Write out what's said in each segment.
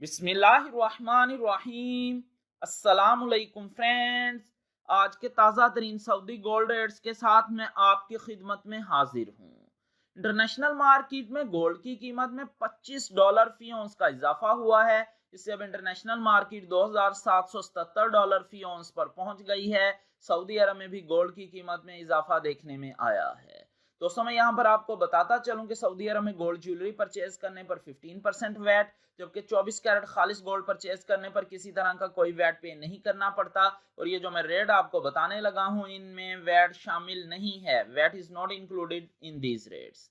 बिस्मिल्लाहिर्रहमानिर्रहीम। अस्सलामुअलैकुम फ्रेंड्स, आज के ताज़ा तरीन सऊदी गोल्ड रेट्स के साथ मैं आपकी खिदमत में हाजिर हूँ। इंटरनेशनल मार्केट में गोल्ड की कीमत में $25 फी औंस का इजाफा हुआ है। इससे अब इंटरनेशनल मार्केट $2777 फी औंस पर पहुंच गई है। सऊदी अरब में भी गोल्ड की कीमत में इजाफा देखने में आया है। दोस्तों, मैं यहाँ पर आपको बताता चलूं कि सऊदी अरब में गोल्ड ज्वेलरी परचेज करने पर 15% वैट, जबकि 24 कैरेट खालिस गोल्ड परचेज करने पर किसी तरह का कोई वैट पे नहीं करना पड़ता। और ये जो मैं रेट आपको बताने लगा हूं, इनमें वैट शामिल नहीं है। VAT is not included in these rates.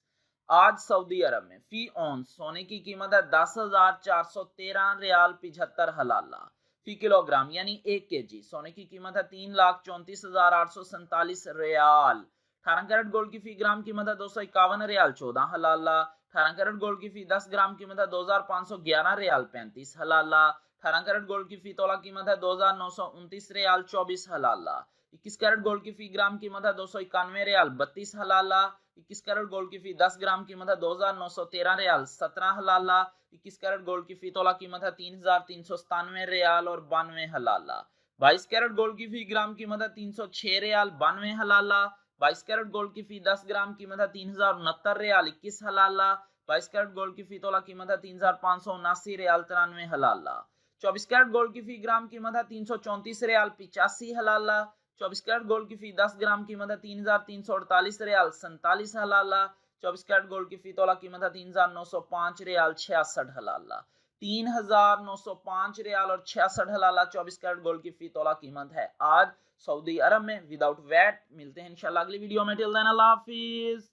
आज सऊदी अरब में फी औंस सोने की कीमत है 10,413 रियाल 75 हलाला फी किलोग्राम, यानी 1 kg सोने की कीमत है 3,34,847 रियाल। 18 कैरेट गोल्ड की फी ग्राम कीमत है 251 रियाल 14 हलाला। 18 कैरेट गोल्ड की फी 10 ग्राम कीमत है 2,511 रियाल 35 हलाला। 18 कैरेट गोल्ड की फी तोला कीमत है 2,929 रियाल 24 हलाला। 21 कैरेट गोल्ड की फी ग्राम कीमत है 291 रियाल 32 हलाला। 21 कैरेट गोल्ड की फी 10 ग्राम कीमत है 2,913 रियाल 17 हलाला। 21 कैरेट गोल्ड की फी तोला कीमत है 3,397 रियाल और 92 हलाला। 22 कैरेट गोल्ड की फी ग्राम कीमत है 306 रियाल 92 हलाला। 22 कैरेट गोल्ड की फी 10 ग्राम कीमत है 3,069 रियाल 21 हलाला। 22 कैरेट गोल्ड की फी तोला कीमत है 3,579 रियाल 93 हलाला। 24 कैरेट गोल्ड की फी ग्राम कीमत है 334 रियाल 85 हलाला। 24 कैरेट गोल्ड की फी 10 ग्राम कीमत है 3,348 रियाल 47 हलाला। 24 कैरेट गोल्ड की फी तोला कीमत है 3,905 रियाल 66 हलाला। 3,905 रियाल और 66 हलाला 24 कैरेट गोल्ड की फी तोला कीमत है आज सऊदी अरब में विदाउट वैट। मिलते हैं इंशाल्लाह अगली वीडियो में। टिल देन अल्लाह हाफिज।